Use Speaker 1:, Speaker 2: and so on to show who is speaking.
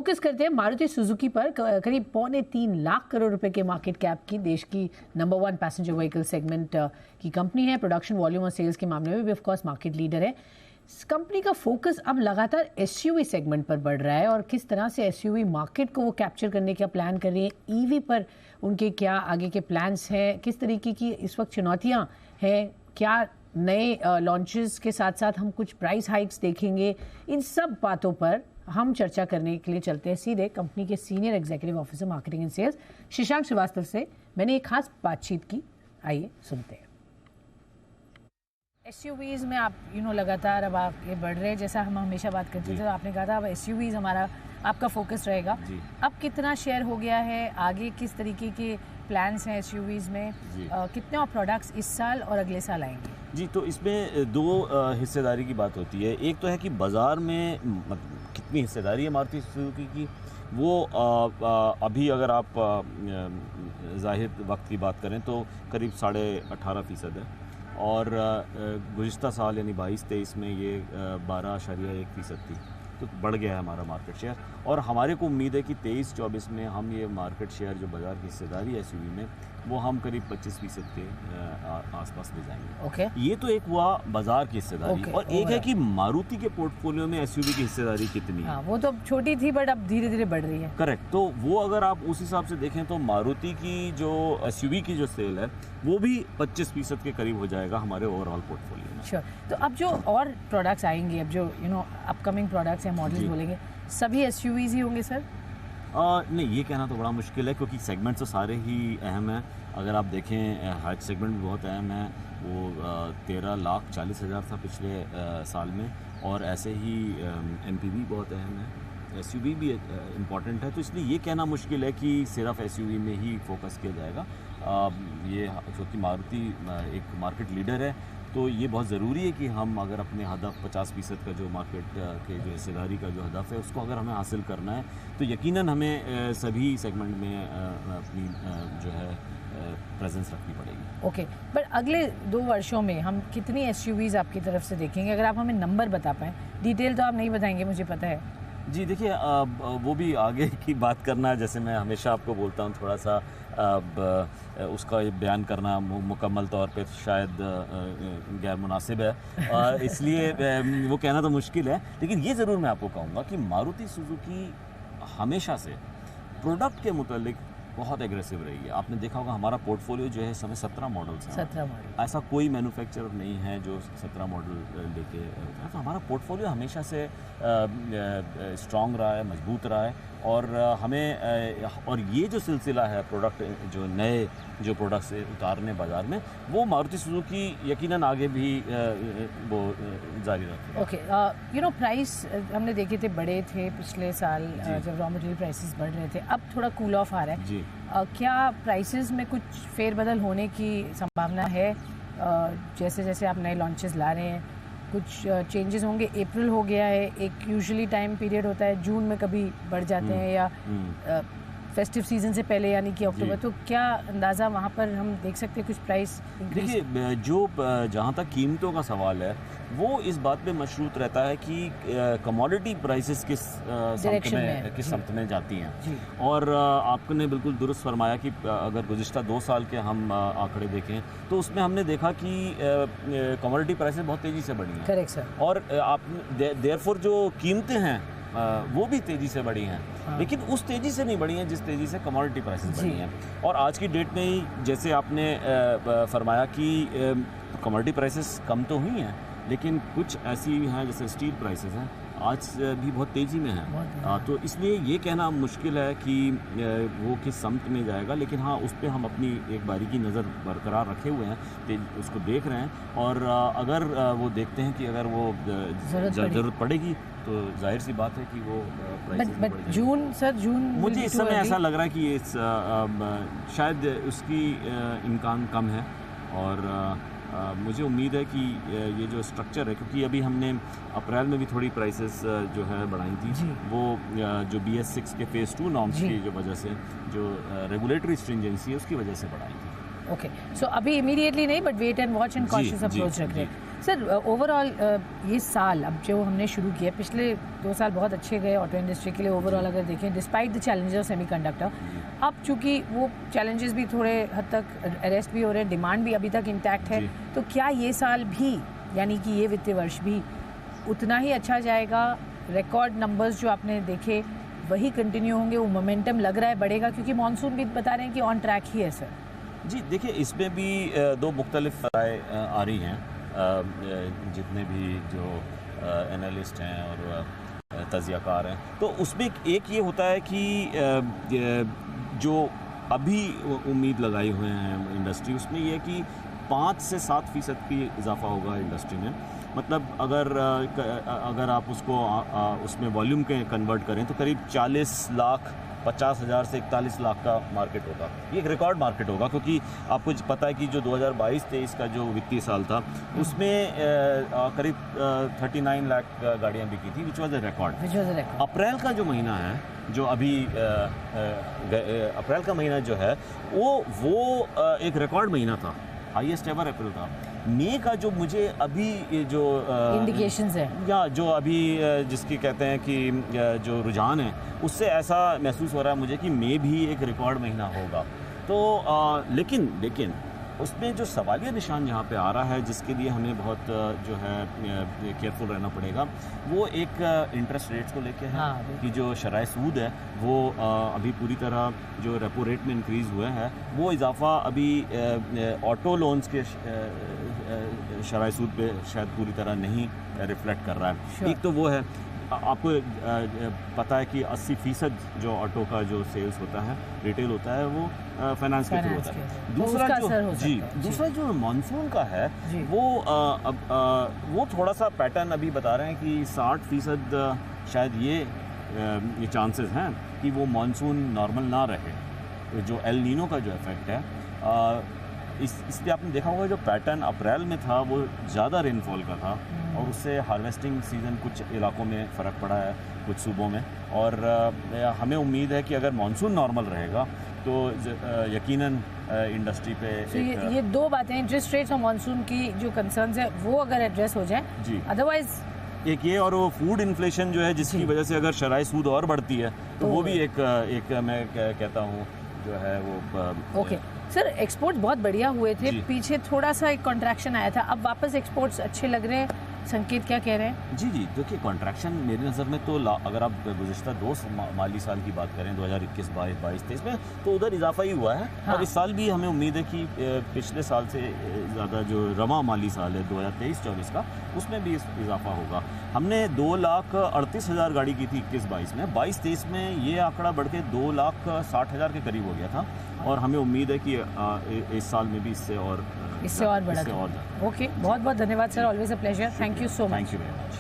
Speaker 1: Focus करते हैं Maruti Suzuki पर। करीब 2.25 लाख करोड़ रुपए के मार्केट कैप की देश की नंबर 1 पैसेंजर व्हीकल सेगमेंट की कंपनी है। प्रोडक्शन वॉल्यूम और सेल्स के मामले में भी ऑफ कोर्स मार्केट लीडर है। इस कंपनी का फोकस अब लगातार एसयूवी सेगमेंट पर बढ़ रहा है और किस तरह से एसयूवी मार्केट को वो कैप्चर करने का प्लान कर रही है, ईवी पर उनके क्या आगे के प्लान्स हैं, किस तरीके की इस वक्त चुनौतियाँ हैं, क्या नए लॉन्चेस के साथ साथ हम कुछ प्राइस हाइक्स देखेंगे, इन सब बातों पर हम चर्चा करने के लिए चलते हैं सीधे कंपनी के senior executive officer marketing and sales Shashank Srivastava से। मैंने एक खास बातचीत की, आइए सुनते हैं। एसयूवीज में आप लगातार अब आगे बढ़ रहे हैं, जैसा हम हमेशा बात करते थे, तो आपने कहा था अब एसयूवीज हमारा आपका फोकस रहेगा। अब कितना शेयर हो गया है, आगे किस तरीके के प्लान्स हैं एसयूवीज में, कितने और प्रोडक्ट्स इस साल और अगले साल आएंगे?
Speaker 2: जी, तो इसमें दो हिस्सेदारी की बात होती है। एक तो है कि बाज़ार में कितनी हिस्सेदारी है मारुति सुजुकी की, वो अभी अगर आप ज़ाहिर वक्त की बात करें तो करीब 18.5% है और गुज़िश्ता साल यानी 22-23 में ये 12.1% थी, तो बढ़ गया है हमारा मार्केट शेयर। और हमारे को उम्मीद है कि 23-24 में हम ये मार्केट शेयर जो बाज़ार की हिस्सेदारी है एसयूवी में, वो हम करीब 25% के आसपास ले जाएंगे। ये तो एक हुआ बाजार की हिस्सेदारी। और एक है कि मारुति के पोर्टफोलियो में एसयूवी की हिस्सेदारी कितनी है।
Speaker 1: वो तो छोटी थी बट अब धीरे धीरे बढ़ रही है।
Speaker 2: करेक्ट। तो वो अगर आप उस हिसाब से देखें तो मारुति की जो एसयूवी की जो सेल है वो भी 25% के करीब हो जाएगा हमारे ओवरऑल पोर्टफोलियो में।
Speaker 1: श्योर। तो अब जो और प्रोडक्ट्स आएंगे, अब जो अपकमिंग प्रोडक्ट्स या मॉडल्स बोलेंगे, सभी एसयूवीज ही होंगे सर?
Speaker 2: नहीं, ये कहना तो बड़ा मुश्किल है क्योंकि सेगमेंट तो सारे ही अहम हैं। अगर आप देखें हाइट सेगमेंट भी बहुत अहम है, वो 13,40,000 था पिछले साल में, और ऐसे ही एमपीवी बहुत अहम है, एसयूवी भी इम्पॉर्टेंट है। तो इसलिए ये कहना मुश्किल है कि सिर्फ एसयूवी में ही फोकस किया जाएगा। ये क्योंकि मारुति एक मार्केट लीडर है, तो ये बहुत ज़रूरी है कि हम अगर अपने हदफ 50% का जो मार्केट के जो हिस्सेदारी का जो हदफ है उसको अगर हमें हासिल करना है तो यकीनन हमें सभी सेगमेंट में अपनी जो है प्रेजेंस रखनी पड़ेगी।
Speaker 1: ओके, पर अगले 2 वर्षों में हम कितनी एसयूवीज आपकी तरफ से देखेंगे? अगर आप हमें नंबर बता पाएँ, डिटेल तो आप नहीं बताएंगे मुझे पता है।
Speaker 2: जी देखिए, वो भी आगे की बात करना, जैसे मैं हमेशा आपको बोलता हूँ, थोड़ा सा उसका बयान करना मुकम्मल तौर पे शायद गैर मुनासिब है, इसलिए वो कहना तो मुश्किल है। लेकिन ये ज़रूर मैं आपको कहूँगा कि मारुति सुजुकी हमेशा से प्रोडक्ट के मुतालिक बहुत एग्रेसिव रही है। आपने देखा होगा हमारा पोर्टफोलियो जो है इस समय 17 मॉडल्स हैं।
Speaker 1: 17 मॉडल।
Speaker 2: ऐसा कोई मैन्युफैक्चरर नहीं है जो 17 मॉडल लेके, तो हमारा पोर्टफोलियो हमेशा से स्ट्रॉन्ग रहा है, मजबूत रहा है। और हमें और ये जो सिलसिला है प्रोडक्ट, जो नए जो प्रोडक्ट्स उतारने बाज़ार में, वो मारुति सुजुकी यकीनन आगे भी वो जारी रखेगी।
Speaker 1: ओके, प्राइस हमने देखे थे बड़े थे पिछले साल जब रॉ मटेरियल प्राइसेस बढ़ रहे थे, अब थोड़ा कूल ऑफ आ रहा है जी। क्या प्राइसेस में कुछ फेरबदल होने की संभावना है? जैसे जैसे आप नए लॉन्चेस ला रहे हैं, कुछ चेंजेस होंगे? अप्रैल हो गया है, एक यूजुअली टाइम पीरियड होता है, जून में कभी बढ़ जाते हैं या फेस्टिव सीजन से पहले यानी कि अक्टूबर, तो क्या अंदाज़ा वहाँ पर हम देख सकते हैं कुछ प्राइस?
Speaker 2: देखिए, जो जहाँ तक कीमतों का सवाल है वो इस बात पे मशरूत रहता है कि कमोडिटी प्राइसेस किस समत में जाती हैं। और आपने बिल्कुल दुरुस्त फरमाया कि अगर गुज़िश्ता 2 साल के हम आंकड़े देखें तो उसमें हमने देखा कि कमोडिटी प्राइसेस बहुत तेज़ी से बढ़ी हैं।
Speaker 1: Correct sir.
Speaker 2: और आप देयरफॉर जो कीमतें हैं वो भी तेज़ी से बढ़ी हैं। लेकिन उस तेज़ी से नहीं बढ़ी हैं जिस तेज़ी से कमोडिटी प्राइसेस बढ़ी हैं। और आज की डेट में ही जैसे आपने फरमाया कि कमोडिटी प्राइसेस कम तो हुई हैं, लेकिन कुछ ऐसी हैं जैसे स्टील प्राइसेस हैं आज भी बहुत तेज़ी में हैं। तो इसलिए ये कहना मुश्किल है कि वो किस समत में जाएगा। लेकिन हाँ, उस पर हम अपनी एक बारीकी नज़र बरकरार रखे हुए हैं, उसको देख रहे हैं। और अगर वो देखते हैं कि अगर वो ज़रूरत पड़ेगी तो जाहिर सी बात है कि वो प्राइसेस
Speaker 1: जून
Speaker 2: मुझे इस समय ऐसा लग रहा है कि शायद उसकी इम्कान कम है। और मुझे उम्मीद है कि ये जो स्ट्रक्चर है, क्योंकि अभी हमने अप्रैल में भी थोड़ी प्राइसेस जो है बढ़ाई थी, वो जो BS6 के फेज़ 2 नॉर्म्स की जो वजह से, जो रेगुलेटरी स्ट्रिंजेंसी है उसकी वजह से बढ़ाई थी।
Speaker 1: ओके, सो अभी इमीडिएटली नहीं, but wait and watch and cautious approach रख रहे हैं। सर ओवरऑल ये साल अब जो हमने शुरू किया, पिछले 2 साल बहुत अच्छे गए ऑटो इंडस्ट्री के लिए ओवरऑल अगर देखें, despite the challenges of semiconductor. अब चूंकि वो चैलेंजेस भी थोड़े हद तक अरेस्ट भी हो रहे हैं, डिमांड भी अभी तक इंटैक्ट है, तो क्या ये साल भी यानी कि ये वित्तीय वर्ष भी उतना ही अच्छा जाएगा? रिकॉर्ड नंबर्स जो आपने देखे वही कंटिन्यू होंगे? वो मोमेंटम लग रहा है बढ़ेगा, क्योंकि मानसून भी बता रहे हैं कि ऑन ट्रैक ही है सर।
Speaker 2: जी देखिए, इसमें भी दो मुख्तलिफ राय आ रही हैं, जितने भी जो एनालिस्ट हैं और तज्ज़ियाकार हैं। तो उसमें एक ये होता है कि जो अभी उम्मीद लगाई हुए हैं इंडस्ट्री, उसमें ये है कि 5 से 7% की इजाफा होगा इंडस्ट्री में। मतलब अगर आप उसको उसमें वॉल्यूम के कन्वर्ट करें तो करीब 40,50,000 से 41 लाख का मार्केट होगा। ये एक रिकॉर्ड मार्केट होगा, क्योंकि आपको पता है कि जो 2022-23 का जो वित्तीय साल था उसमें करीब 39 लाख गाड़ियाँ बिकी थी, विच वॉज अ रिकॉर्ड। अप्रैल का जो महीना है, जो अभी अप्रैल का महीना जो है वो एक रिकॉर्ड महीना था, हाईएस्ट एवर अप्रैल था। मई का जो मुझे अभी जो
Speaker 1: इंडिकेशंस है
Speaker 2: या जो अभी जिसकी कहते हैं कि जो रुझान है, उससे ऐसा महसूस हो रहा है मुझे कि मई भी एक रिकॉर्ड महीना होगा। तो लेकिन उसमें जो सवालिया निशान यहाँ पे आ रहा है, जिसके लिए हमें बहुत जो है केयरफुल रहना पड़ेगा, वो एक इंटरेस्ट रेट्स को लेके है। कि जो शराय सूद है वो अभी पूरी तरह जो रेपो रेट में इंक्रीज़ हुआ है, वो इजाफा अभी ऑटो लोन्स के शराय सूद पे शायद पूरी तरह नहीं रिफ्लेक्ट कर रहा है। एक तो वो है, आपको पता है कि 80% जो ऑटो का जो सेल्स होता है, रिटेल होता है, वो फाइनेंस के थ्रू होता है। दूसरा जो मानसून का है वो थोड़ा सा पैटर्न अभी बता रहे हैं कि 60% शायद ये चांसेस हैं कि वो मानसून नॉर्मल ना रहे। जो एल नीनो का जो इफेक्ट है, इस पे आपने देखा होगा जो पैटर्न अप्रैल में था वो ज़्यादा रेनफॉल का था, और उससे हार्वेस्टिंग सीज़न कुछ इलाकों में फ़र्क पड़ा है, कुछ सूबों में। और हमें उम्मीद है कि अगर मानसून नॉर्मल रहेगा तो यकीनन इंडस्ट्री पे
Speaker 1: ये दो बातें, इंटरेस्ट रेट्स और मानसून की जो कंसर्न्स है वो अगर एड्रेस हो जाए जी, अदरवाइज
Speaker 2: एक ये और वो फूड इन्फ्लेशन जो है, जिसकी वजह से अगर शराय सूद और बढ़ती है तो वो भी एक मैं कहता हूँ जो है वो
Speaker 1: ओके। सर एक्सपोर्ट्स बहुत बढ़िया हुए थे, पीछे थोड़ा सा एक कॉन्ट्रैक्शन आया था, अब वापस एक्सपोर्ट्स अच्छे लग रहे हैं, संकेत क्या कह रहे हैं?
Speaker 2: जी देखिए, कॉन्ट्रैक्शन मेरी नज़र में तो अगर आप गुज़िश्ता 2 माली साल की बात करें, 2021-22-23 में, तो उधर इजाफा ही हुआ है। और इस साल भी हमें उम्मीद है कि पिछले साल से ज़्यादा जो रवा माली साल है 2023-24 का, उसमें भी इजाफा होगा। हमने 2,38,000 गाड़ी की थी 21-22 में, 22-23 में ये आंकड़ा बढ़ के 2,60,000 के करीब हो गया था, और हमें उम्मीद है कि इस साल में भी इससे और
Speaker 1: बढ़ा। ओके, बहुत बहुत धन्यवाद sir, always a pleasure, thank you so much.
Speaker 2: Thank you very much.